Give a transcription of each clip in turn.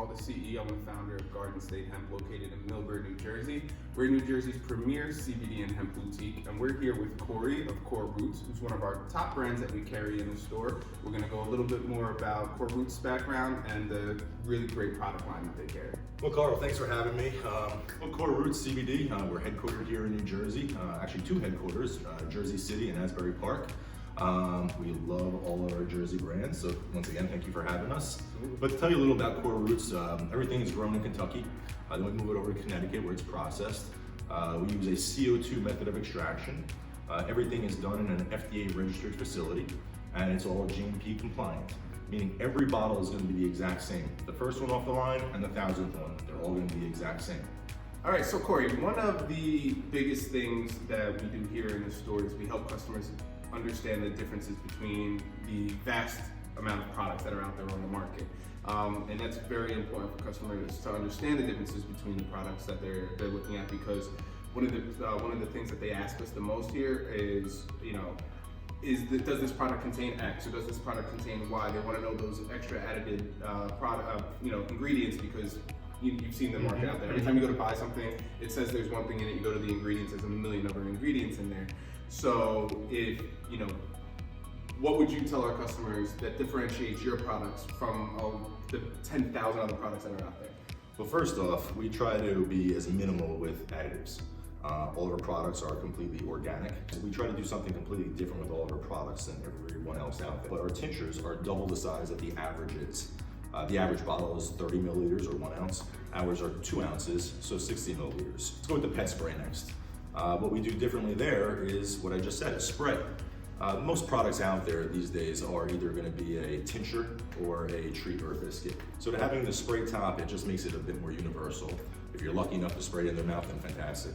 Carl, the CEO and founder of Garden State Hemp, located in Millburn, New Jersey. We're New Jersey's premier CBD and hemp boutique, and we're here with Cory of Core Roots, who's one of our top brands that we carry in the store. We're going to go a little bit more about Core Roots' background and the really great product line that they carry. Well, Carl, thanks for having me. Core Roots CBD, we're headquartered here in New Jersey, actually two headquarters, Jersey City and Asbury Park. We love all of our Jersey brands, so once again, thank you for having us. But to tell you a little about Core Roots, everything is grown in Kentucky. Then we move it over to Connecticut where it's processed. We use a CO2 method of extraction. Everything is done in an FDA registered facility, and it's all GMP compliant, meaning every bottle is going to be the exact same. The first one off the line and the 1,000th one, they're all going to be the exact same. All right, so Cory, one of the biggest things that we do here in the store is we help customers understand the differences between the vast amount of products that are out there on the market. And that's very important for customers to understand the differences between the products that they're looking at, because one of the things that they ask us the most here is, does this product contain X or does this product contain Y? They want to know those extra added ingredients, because you've seen the market out there. Every time you go to buy something, it says there's one thing in it. You go to the ingredients, there's a million other ingredients in there. So what would you tell our customers that differentiates your products from the 10,000 other products that are out there? Well, first off, we try to be as minimal with additives. All of our products are completely organic. We try to do something completely different with all of our products than everyone else out there. But our tinctures are double the size that the average is. The average bottle is 30 milliliters or 1 ounce. Ours are 2 ounces, so 60 milliliters. Let's go with the pet spray next. What we do differently there is what I just said, a spray. Most products out there these days are either going to be a tincture or a treat or a biscuit. So to having the spray top, it just makes it a bit more universal. If you're lucky enough to spray it in their mouth, then fantastic.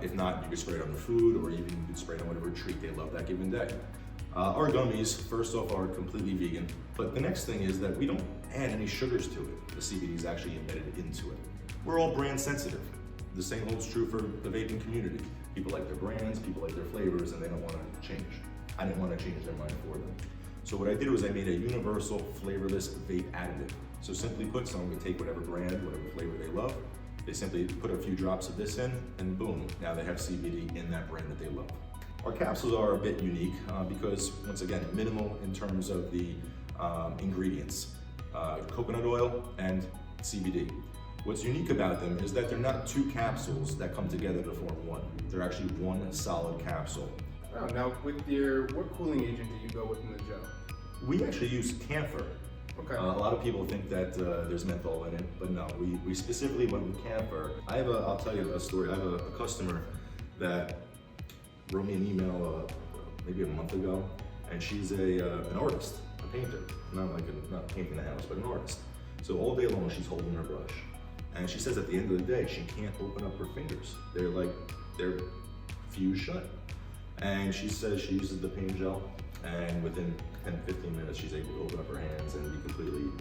If not, you can spray it on their food, or even you can spray it on whatever treat they love that given day. Our gummies, first off, are completely vegan, but the next thing is that we don't add any sugars to it. The CBD is actually embedded into it. We're all brand sensitive. The same holds true for the vaping community. People like their brands, people like their flavors, and they don't want to change. I didn't want to change their mind for them. So what I did was I made a universal flavorless vape additive. So simply put, someone can take whatever brand, whatever flavor they love, they simply put a few drops of this in, and boom, now they have CBD in that brand that they love. Our capsules are a bit unique because, once again, minimal in terms of the ingredients. Coconut oil and CBD. What's unique about them is that they're not two capsules that come together to form one. They're actually one solid capsule. Oh, now what cooling agent do you go with in the gel? We actually use camphor. Okay. A lot of people think that there's menthol in it, but no, we specifically went with camphor. I'll tell you a story. I have a customer that wrote me an email maybe a month ago, and she's an artist, a painter, not painting the house, but an artist. So all day long she's holding her brush, and she says at the end of the day she can't open up her fingers. They're fused shut. And she says she uses the paint gel, and within 10-15 minutes she's able to open up her hands and be completely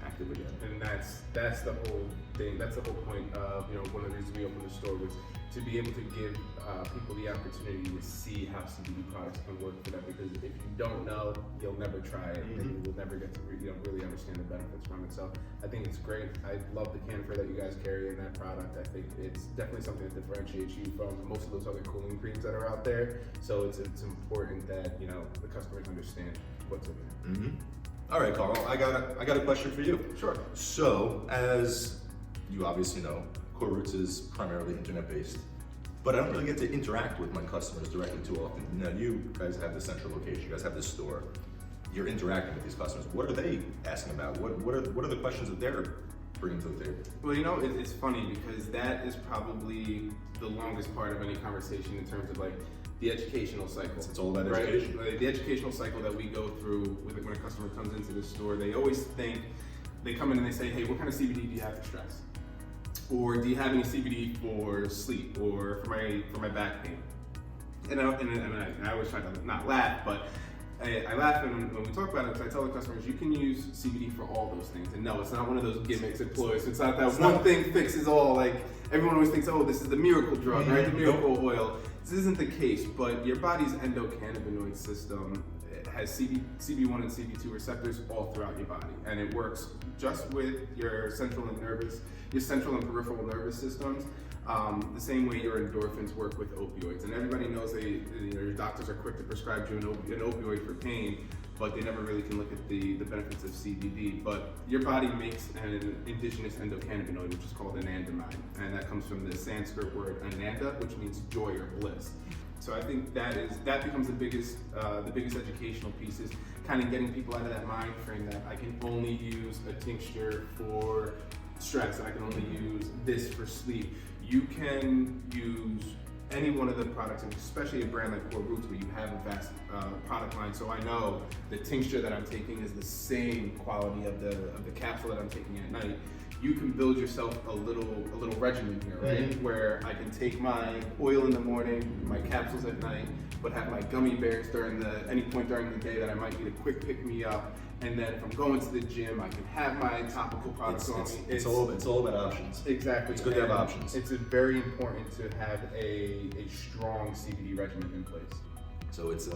active again. And that's the whole thing. That's the whole point of one of the reasons we opened the store, was to be able to give people the opportunity to see how CBD products can work for them. Because if you don't know, you'll never try it, and you will never get to really understand the benefits from it. So I think it's great. I love the camphor that you guys carry in that product. I think it's definitely something that differentiates you from most of those other cooling creams that are out there. So it's important that the customers understand what's in there. All right, Carl, I got a question for you. Sure. So, as you obviously know, Core Roots is primarily internet-based, but I don't really get to interact with my customers directly too often. Now, you guys have the central location, you guys have this store. You're interacting with these customers. What are they asking about? What are the questions that they're bringing to the table? Well, it's funny because that is probably the longest part of any conversation in terms of the educational cycle. It's all about education. Right? The educational cycle that we go through when a customer comes into the store, they always think, they come in and they say, hey, what kind of CBD do you have for stress? Or do you have any CBD for sleep or for my back pain? And I always try to not laugh, but I laugh when we talk about it, because I tell the customers you can use CBD for all those things. And no, it's not one of those gimmicks employees. It's not that one thing fixes all. Everyone always thinks, oh, this is the miracle drug, right? The miracle oil. This isn't the case, but your body's endocannabinoid system has CB1 and CB2 receptors all throughout your body, and it works just with your central and peripheral nervous systems. The same way your endorphins work with opioids. And everybody knows your doctors are quick to prescribe you an opioid for pain, but they never really can look at the benefits of CBD. But your body makes an indigenous endocannabinoid, which is called anandamide. And that comes from the Sanskrit word ananda, which means joy or bliss. So I think that becomes the biggest educational piece, is kind of getting people out of that mind frame that I can only use a tincture for stress, I can only use this for sleep. You can use any one of the products, and especially a brand like Core Roots, where you have a vast product line. So I know the tincture that I'm taking is the same quality of the capsule that I'm taking at night. You can build yourself a little regimen here, right? Mm-hmm. Where I can take my oil in the morning, my capsules at night, but have my gummy bears any point during the day that I might need a quick pick me up. And then if I'm going to the gym, I can have my topical products on me. It's all about options. Exactly. It's good to have options. It's very important to have a strong CBD regimen in place. So it's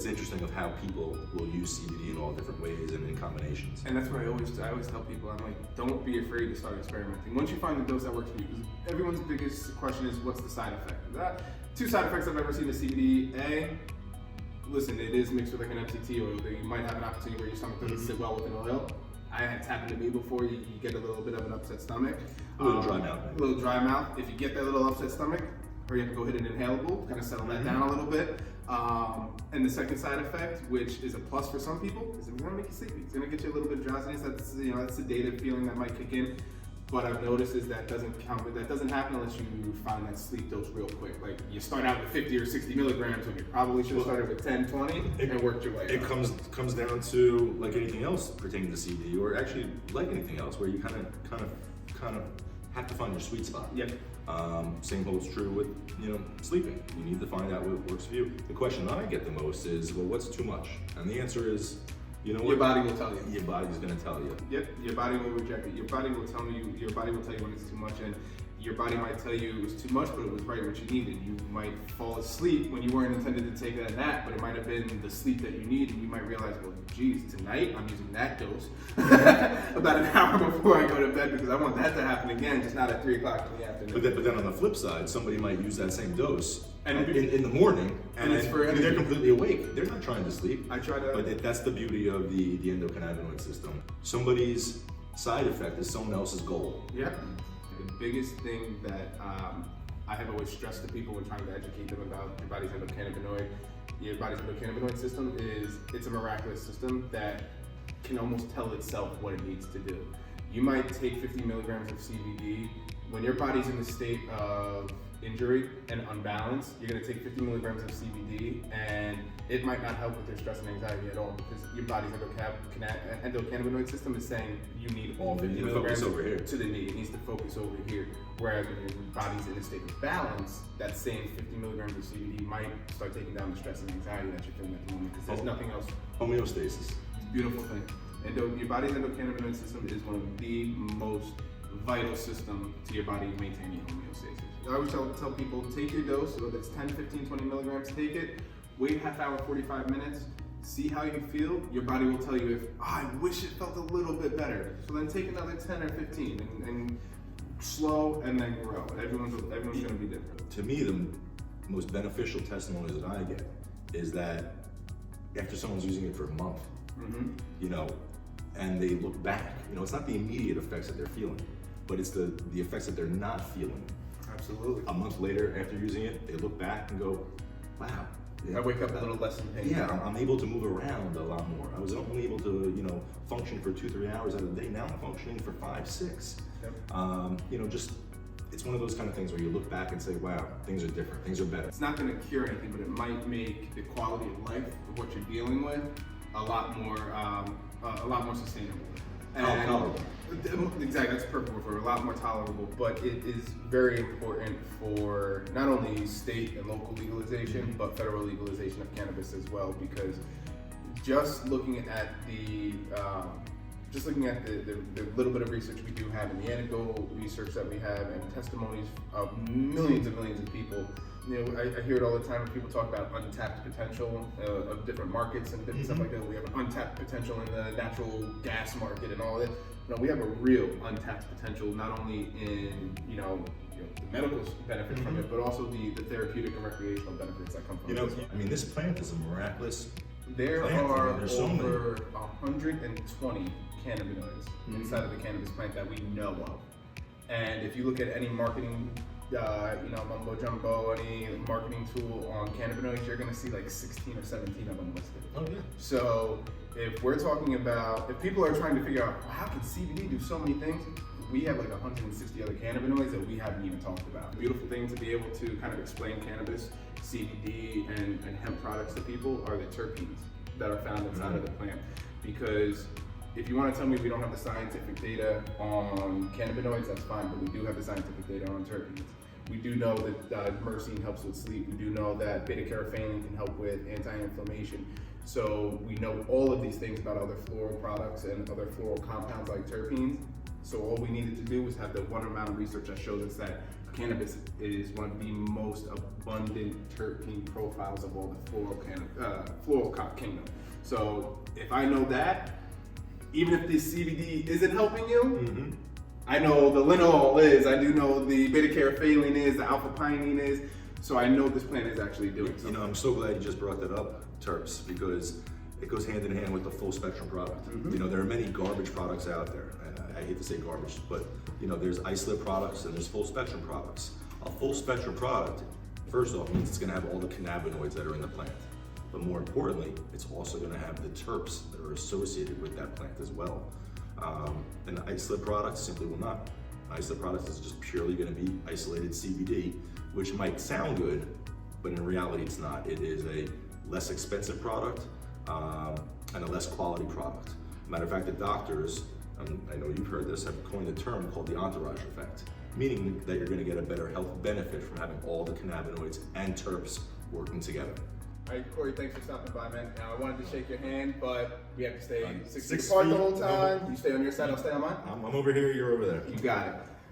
interesting of how people will use CBD in all different ways and in combinations. And that's what I always tell people. I'm like, don't be afraid to start experimenting. Once you find the dose that works for you, because everyone's biggest question is, what's the side effect? Two side effects I've ever seen of CBD. Listen, it is mixed with like an MCT oil. You might have an opportunity where your stomach doesn't sit well with an oil. It's happened to me before. You get a little bit of an upset stomach. A little dry mouth. A little dry mouth. If you get that little upset stomach, hurry up and go hit an inhalable, kind of settle that down a little bit. And the second side effect, which is a plus for some people, is it's gonna make you sleepy. It's gonna get you a little bit of drowsiness. That's that's sedative feeling that might kick in. What I've noticed is that doesn't happen unless you find that sleep dose real quick. Like you start out with 50 or 60 milligrams when you probably should have started with 10, 20 and worked your way up. It comes down to like anything else pertaining to CBD, or actually like anything else, where you kind of have to find your sweet spot. Yep. Same holds true with sleeping. You need to find out what works for you. The question that I get the most is, well, what's too much? And the answer is, your body will tell you. Your body's gonna tell you. Yep, your body will reject it. Your body will tell you when it's too much, and your body might tell you it was too much, but it was right what you needed. You might fall asleep when you weren't intended to take that nap, but it might have been the sleep that you need, and you might realize, well, geez, tonight I'm using that dose about an hour before I go to bed, because I want that to happen again, just not at 3 o'clock in the afternoon. But then on the flip side, somebody might use that same dose in the morning, and they're completely awake. They're not trying to sleep. But that's the beauty of the endocannabinoid system. Somebody's side effect is someone else's goal. Yeah. The biggest thing that I have always stressed to people when trying to educate them about your body's endocannabinoid system is it's a miraculous system that can almost tell itself what it needs to do. You might take 50 milligrams of CBD. When your body's in a state of injury and unbalance, you're going to take 50 milligrams of CBD, and it might not help with your stress and anxiety at all, because your body's endocannabinoid system is saying you need all 50 milligrams over here to the knee. It needs to focus over here. Whereas when your body's in a state of balance, that same 50 milligrams of CBD might start taking down the stress and anxiety that you're feeling at the moment, because there's nothing else. Homeostasis. Beautiful thing. Your body's endocannabinoid system is one of the most vital system to your body maintaining homeostasis. I always tell people, take your dose, whether it's 10, 15, 20 milligrams, take it, wait half hour, 45 minutes, see how you feel. Your body will tell you I wish it felt a little bit better. So then take another 10 or 15 and slow and then grow. Everyone's gonna be different. To me, the most beneficial testimonies that I get is that after someone's using it for a month, and they look back, it's not the immediate effects that they're feeling, but it's the effects that they're not feeling. Absolutely. A month later, after using it, they look back and go, wow. I wake up a little less in pain. Yeah, I'm able to move around a lot more. I was only able to, function for 2-3 hours out of the day. Now I'm functioning for 5-6. Yep. It's one of those kind of things where you look back and say, wow, things are different, things are better. It's not gonna cure anything, but it might make the quality of life of what you're dealing with a lot more sustainable. And tolerable. Exactly, that's a perfect word for it, a lot more tolerable, but it is very important for not only state and local legalization, but federal legalization of cannabis as well, because just looking at the just looking at the little bit of research we do have and the anecdotal research that we have and testimonies of millions and millions of people, you know, I hear it all the time when people talk about untapped potential of different markets and different stuff like that. We have an untapped potential in the natural gas market and all that. No, we have a real untapped potential not only in, you know, the medical benefits from it, but also the therapeutic and recreational benefits that come from it. You know, I mean, this plant is a miraculous There plant. are There's so over 120 cannabinoids inside of the cannabis plant that we know of. And if you look at any marketing, you know, mumbo jumbo, any marketing tool on cannabinoids, you're gonna see like 16 or 17 of them listed. Oh yeah. So if we're talking about, if people are trying to figure out, well, how can CBD do so many things? We have like 160 other cannabinoids that we haven't even talked about. The beautiful thing to be able to kind of explain cannabis, CBD, and hemp products to people are the terpenes that are found inside of the plant. Because if you want to tell me we don't have the scientific data on cannabinoids, that's fine, but we do have the scientific data on terpenes. We do know that myrcene helps with sleep. We do know that beta-carotene can help with anti-inflammation. So we know all of these things about other floral products and other floral compounds like terpenes. So all we needed to do was have the one amount of research that shows us that cannabis is one of the most abundant terpene profiles of all the floral kingdom. So if I know that, even if the CBD isn't helping you, I know the linalool is, I do know the beta-carotene is, the alpha-pinene is, so I know this plant is actually doing something. You know, I'm so glad you just brought that up, terps, because it goes hand in hand with the full spectrum product. You know, there are many garbage products out there. I hate to say garbage, but you know, there's isolate products and there's full spectrum products. A full spectrum product, first off, means it's gonna have all the cannabinoids that are in the plant. But more importantly, it's also gonna have the terps that are associated with that plant as well. And the isolate product simply will not. Isolate products is just purely gonna be isolated CBD, which might sound good, but in reality it's not. It is a less expensive product and a less quality product. Matter of fact, the doctors, I know you've heard this, have coined a term called the entourage effect, meaning that you're gonna get a better health benefit from having all the cannabinoids and terps working together. All right, Cory, thanks for stopping by, man. Now, I wanted to shake your hand, but we have to stay 6 feet 6 apart the feet. whole time. You stay on your side, I'll stay on mine. I'm over here, you're over there. You got it.